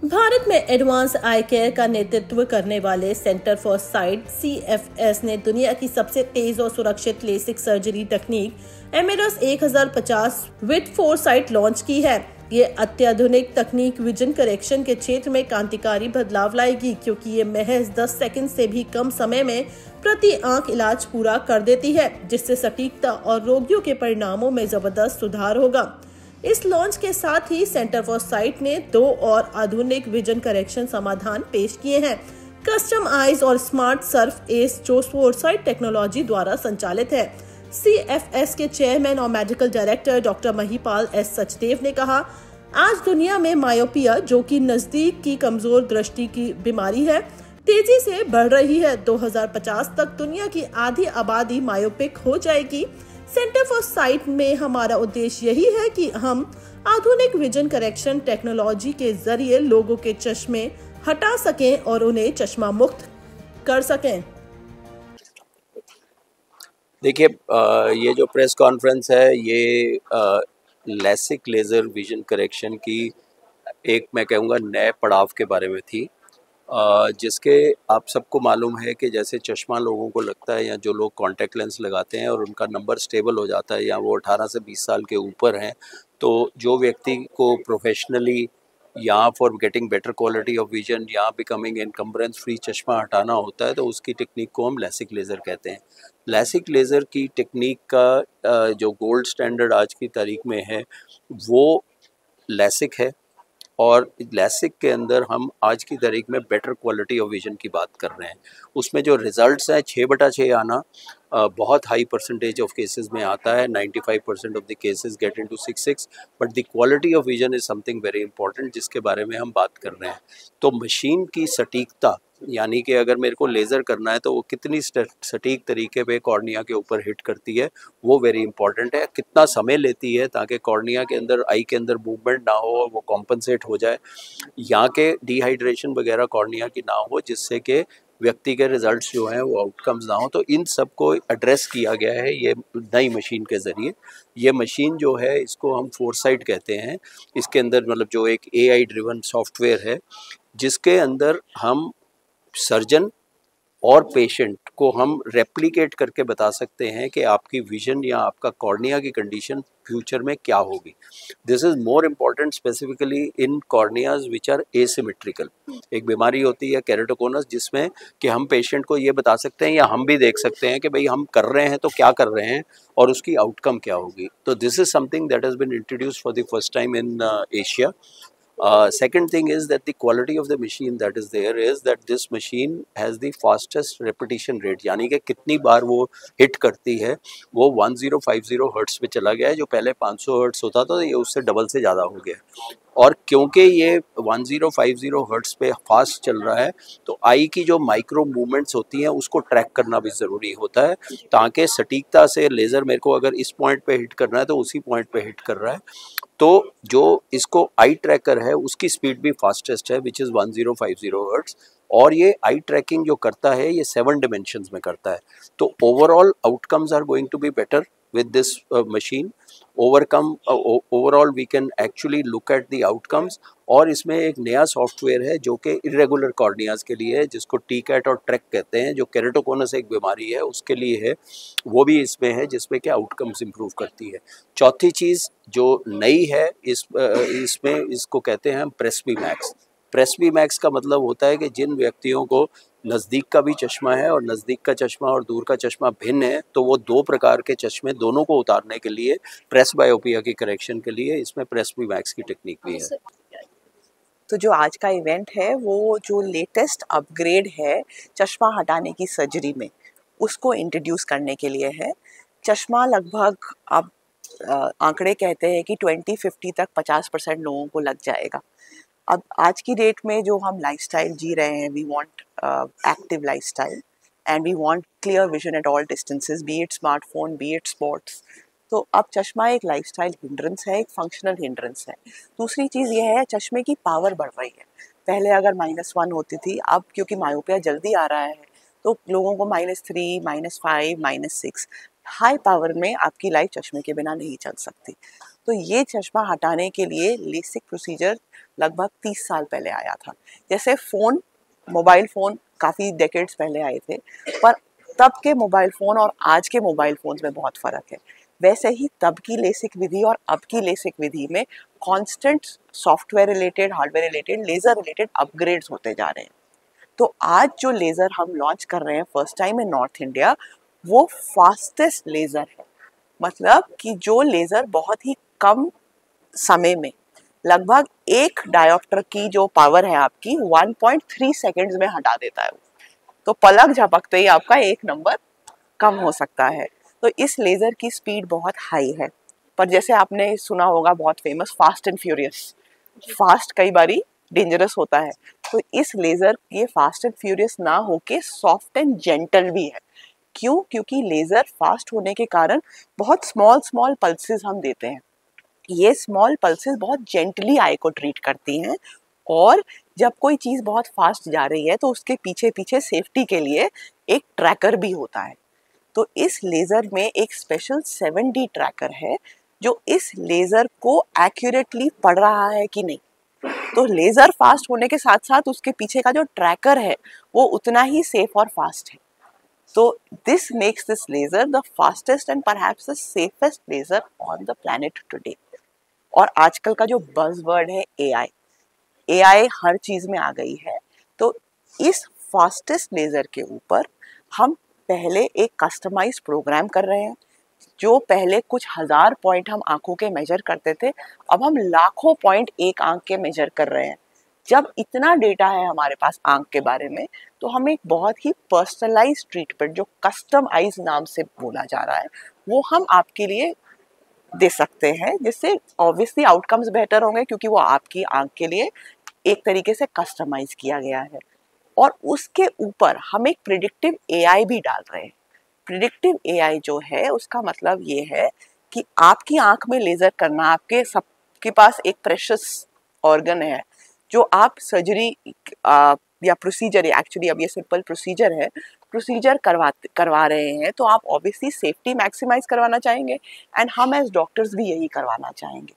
भारत में advance I care का नेतृत्व करने वाले सेंटर फॉर साइट (CFS) ने दुनिया की सबसे तेज और सुरक्षित लेसिक सर्जरी तकनीक एमेरस 1050 विद फोरसाइट लॉन्च की है। ये अत्याधुनिक तकनीक विजन करेक्शन के क्षेत्र में क्रांतिकारी बदलाव लाएगी, क्योंकि ये महज 10 सेकंड से भी कम समय में प्रति आंख इलाज पूरा कर देती है, जिससे सटीकता और रोगियों के परिणामों में जबरदस्त सुधार होगा। इस लॉन्च के साथ ही सेंटर फॉर साइट ने 2 और आधुनिक विजन करेक्शन समाधान पेश किए हैं। कस्टम आईज और स्मार्ट सर्फ एस, जो फोरसाइट टेक्नोलॉजी द्वारा संचालित है। CFS के चेयरमैन और medical director doctor Mahipal S Sachdev ने कहा, आज दुनिया में मायोपिया, जो कि नजदीक की कमजोर दृष्टि की बीमारी है, तेजी से बढ़ रही है। 2050 तक दुनिया की आधी आबादी मायोपिक हो जाएगी। सेंटर फॉर साइट में हमारा उद्देश्य यही है कि हम आधुनिक विजन करेक्शन टेक्नोलॉजी के जरिए लोगों के चश्मे हटा सकें और उन्हें चश्मा मुक्त कर सकें। देखिए, ये जो प्रेस कॉन्फ्रेंस है, ये लैसिक लेज़र विजन करेक्शन की एक, मैं कहूँगा, नए पड़ाव के बारे में थी, जिसके आप सबको मालूम है कि जैसे चश्मा लोगों को लगता है, या जो लोग कॉन्टैक्ट लेंस लगाते हैं और उनका नंबर स्टेबल हो जाता है, या वो 18 से 20 साल के ऊपर हैं, तो जो व्यक्ति को प्रोफेशनली या for getting better quality of vision या बिकमिंग इनकम्बरेंस फ्री चश्मा हटाना होता है, तो उसकी टेक्निक को हम लैसिक लेज़र कहते हैं। लैसिक लेज़र की टेक्निक का जो गोल्ड स्टैंडर्ड आज की तारीख में है वो लैसिक है, और लैसिक के अंदर हम आज की तारीख में बेटर क्वालिटी ऑफ विजन की बात कर रहे हैं। उसमें जो रिजल्ट्स हैं, 6/6 आना बहुत हाई परसेंटेज ऑफ केसेस में आता है। 95% of the cases get into 6/6, but the quality of vision is something very important, जिसके बारे में हम बात कर रहे हैं। तो मशीन की सटीकता, यानी कि अगर मेरे को लेज़र करना है तो वो कितनी सटीक तरीके पे कॉर्निया के ऊपर हिट करती है, वो वेरी इंपॉर्टेंट है। कितना समय लेती है ताकि कॉर्निया के अंदर, आई के अंदर मूवमेंट ना हो और वो कॉम्पनसेट हो जाए, यहाँ के डिहाइड्रेशन वगैरह कॉर्निया की ना हो, जिससे कि व्यक्ति के रिजल्ट्स जो हैं वो आउटकम्स ना हो। तो इन सब को एड्रेस किया गया है ये नई मशीन के ज़रिए। ये मशीन जो है, इसको हम फोरसाइट कहते हैं। इसके अंदर मतलब जो एक AI ड्रिवन सॉफ्टवेयर है, जिसके अंदर हम सर्जन और पेशेंट को हम रेप्लिकेट करके बता सकते हैं कि आपकी विजन या आपका कॉर्निया की कंडीशन फ्यूचर में क्या होगी। This is more important specifically in corneas which are asymmetrical. एक बीमारी होती है केरेटोकोनस, जिसमें कि हम पेशेंट को ये बता सकते हैं या हम भी देख सकते हैं कि भाई हम कर रहे हैं तो क्या कर रहे हैं और उसकी आउटकम क्या होगी। तो this is something that has been introduced for the first time in Asia. Second thing is that the quality of the machine that is there is that this machine has the fastest repetition rate, यानी कि कितनी बार वो hit करती है, वो 1050 hertz पे चला गया है। जो पहले 500 हर्ट्स होता था, ये उससे डबल से ज़्यादा हो गया है। और क्योंकि ये 1050 हर्ट्स पे फास्ट चल रहा है, तो आई की जो माइक्रो मूवमेंट्स होती हैं उसको ट्रैक करना भी ज़रूरी होता है, ताकि सटीकता से लेज़र मेरे को अगर इस पॉइंट पे हिट करना है तो उसी पॉइंट पे हिट कर रहा है। तो जो इसको आई ट्रैकर है उसकी स्पीड भी फास्टेस्ट है, विच इज़ 1050 हर्ट्स। और ये आई ट्रैकिंग जो करता है, ये 7 डिमेंशंस में करता है। तो overall outcomes are going to be better with this machine. Overall we can actually look at the outcomes. और इसमें एक नया सॉफ्टवेयर है जो कि इरेगुलर कॉर्नियाज के लिए है, जिसको TCAT और ट्रैक कहते हैं, जो केरेटोकोनस एक बीमारी है उसके लिए है, वो भी इसमें है, जिसमें कि आउटकम्स इम्प्रूव करती है। चौथी चीज़ जो नई है इसमें, इसको कहते हैं हम प्रेस्बी मैक्स। प्रेस्बी मैक्स का मतलब होता है कि जिन व्यक्तियों को नज़दीक का भी चश्मा है और नज़दीक का चश्मा और दूर का चश्मा भिन्न है, तो वो 2 प्रकार के चश्मे दोनों को उतारने के लिए, प्रेस बायोपिया की करेक्शन के लिए, इसमें प्रेस्बी मैक्स की टेक्निक भी है। तो जो आज का इवेंट है वो जो लेटेस्ट अपग्रेड है चश्मा हटाने की सर्जरी में, उसको इंट्रोड्यूस करने के लिए है। चश्मा लगभग अब आंकड़े कहते हैं कि 2050 तक 50% लोगों को लग जाएगा। अब आज की डेट में जो हम लाइफस्टाइल जी रहे हैं, we want active lifestyle and we want clear vision at all distances, be it smartphone, be it sports. तो अब चश्मा एक लाइफस्टाइल हिंड्रेंस है, एक फंक्शनल हिंड्रेंस है। दूसरी चीज़ ये है, चश्मे की पावर बढ़ रही है। पहले अगर -1 होती थी, अब क्योंकि मायोपिया जल्दी आ रहा है तो लोगों को -3, -5, -6 हाई पावर में आपकी लाइफ चश्मे के बिना नहीं चल सकती। तो ये चश्मा हटाने के लिए लेसिक प्रोसीजर लगभग 30 साल पहले आया था। जैसे मोबाइल फ़ोन काफ़ी डेकेड्स पहले आए थे, पर तब के मोबाइल फ़ोन और आज के मोबाइल फ़ोन्स में बहुत फ़र्क है। वैसे ही तब की लेसिक विधि और अब की लेसिक विधि में constant software related, hardware related, laser related upgrades होते जा रहे हैं। तो आज जो लेज़र हम लॉन्च कर रहे हैं फर्स्ट टाइम इन नॉर्थ इंडिया, वो फास्टेस्ट लेज़र है। मतलब कि जो लेज़र बहुत ही कम समय में, लगभग 1 डायोप्टर की जो पावर है आपकी 1.3 सेकेंड्स में हटा देता है। तो पलक झपकते ही आपका 1 नंबर कम हो सकता है। तो इस लेज़र की स्पीड बहुत हाई है। पर जैसे आपने सुना होगा बहुत famous fast and furious, fast कई बारी डेंजरस होता है। तो इस लेज़र ये फास्ट एंड फ्यूरियस ना होके सॉफ्ट एंड जेंटल भी है। क्यों? क्योंकि लेज़र फास्ट होने के कारण बहुत स्मॉल पल्सेस हम देते हैं। ये स्मॉल पल्सेस बहुत जेंटली आई को ट्रीट करती हैं, और जब कोई चीज़ बहुत फास्ट जा रही है तो उसके पीछे पीछे सेफ्टी के लिए एक ट्रैकर भी होता है। तो इस लेज़र में एक स्पेशल 7D ट्रैकर है जो इस लेज़र को एक्यूरेटली पढ़ रहा है कि नहीं। तो लेज़र फास्ट होने के साथ साथ उसके पीछे का जो ट्रैकर है वो उतना ही सेफ और फास्ट है। So this makes this laser the fastest and perhaps the safest laser on the planet today. और आजकल का जो बज़वर्ड है AI हर चीज़ में आ गई है। तो इस फास्टेस्ट लेज़र के ऊपर हम पहले एक कस्टमाइज्ड प्रोग्राम कर रहे हैं। जो पहले कुछ हज़ार पॉइंट हम आँखों के मेजर करते थे, अब हम लाखों पॉइंट एक आँख के मेजर कर रहे हैं। जब इतना डेटा है हमारे पास आँख के बारे में, तो हम एक बहुत ही पर्सनलाइज्ड ट्रीटमेंट, जो कस्टमाइज नाम से बोला जा रहा है, वो हम आपके लिए दे सकते हैं, जिससे ऑब्वियसली आउटकम्स बेहतर होंगे, क्योंकि वो आपकी आँख के लिए एक तरीके से कस्टमाइज किया गया है। और उसके ऊपर हम एक प्रिडिक्टिव AI भी डाल रहे हैं। प्रिडिक्टिव AI जो है उसका मतलब ये है कि आपकी आँख में लेज़र करना, आपके सबके पास एक प्रेशियस ऑर्गन है जो आप सर्जरी या प्रोसीजर, एक्चुअली अब ये सिंपल प्रोसीजर करवा रहे हैं, तो आप ऑब्वियसली सेफ्टी मैक्सिमाइज करवाना चाहेंगे, एंड हम एज डॉक्टर्स भी यही करवाना चाहेंगे।